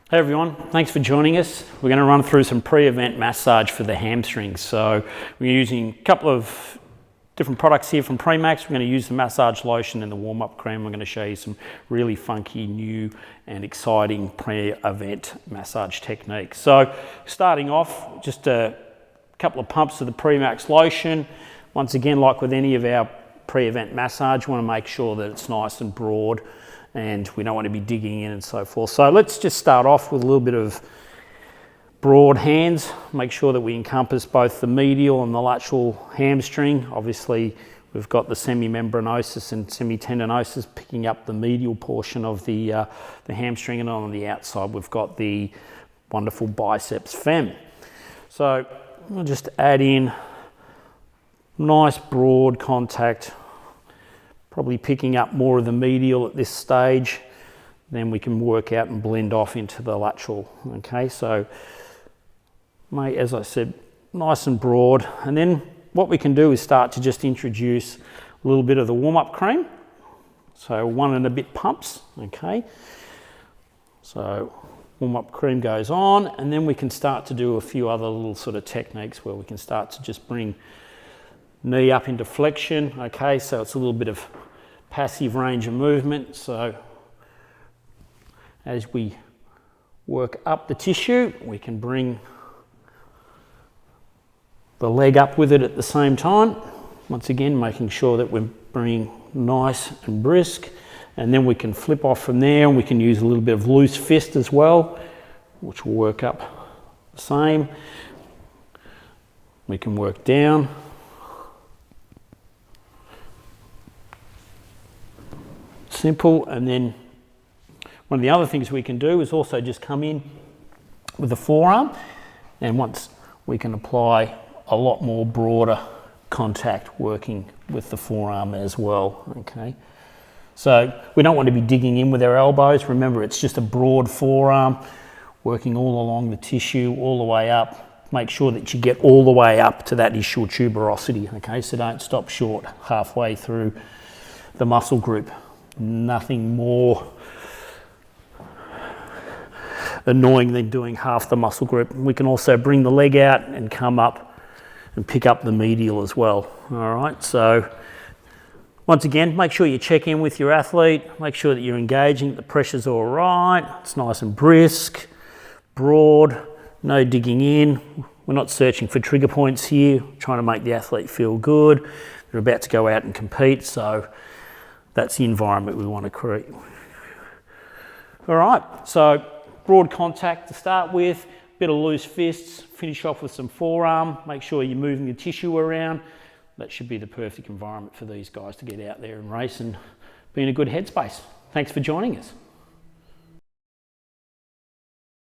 Hey everyone, thanks for joining us. We're going to run through some pre-event massage for the hamstrings. So we're using a couple of different products here from Premax. We're going to use the massage lotion and the warm-up cream. We're going to show you some really funky, new and exciting pre-event massage techniques. So starting off, just a couple of pumps of the Premax lotion. Once again, like with any of our pre-event massage, we want to make sure that it's nice and broad and we don't want to be digging in and so forth. So let's just start off with a little bit of broad hands. Make sure that we encompass both the medial and the lateral hamstring. Obviously, we've got the semimembranosus and semitendinosus picking up the medial portion of the hamstring, and on the outside we've got the wonderful biceps fem. So we'll just add in nice broad contact, probably picking up more of the medial at this stage. Then we can work out and blend off into the lateral. Okay, so as I said, nice and broad. And then what we can do is start to just introduce a little bit of the warm-up cream. So 1 and a bit pumps, okay. So warm-up cream goes on, and then we can start to do a few other little sort of techniques where we can start to just bring knee up into flexion. Okay, so it's a little bit of passive range of movement. So as we work up the tissue, we can bring the leg up with it at the same time. Once again, making sure that we're bringing nice and brisk, and then we can flip off from there, and we can use a little bit of loose fist as well, which will work up the same. We can work down. Simple. And then one of the other things we can do is also just come in with the forearm, and once we can apply a lot more broader contact working with the forearm as well. Okay, so we don't want to be digging in with our elbows. Remember, it's just a broad forearm working all along the tissue all the way up. Make sure that you get all the way up to that ischial tuberosity. Okay, so don't stop short halfway through the muscle group. Nothing more annoying than doing half the muscle group. We can also bring the leg out and come up and pick up the medial as well. All right, so once again, make sure you check in with your athlete, make sure that you're engaging, the pressure's all right, it's nice and brisk, broad, no digging in. We're not searching for trigger points here, trying to make the athlete feel good. They're about to go out and compete, so that's the environment we want to create. All right, so broad contact to start with, bit of loose fists, finish off with some forearm, make sure you're moving the tissue around. That should be the perfect environment for these guys to get out there and race and be in a good headspace. Thanks for joining us.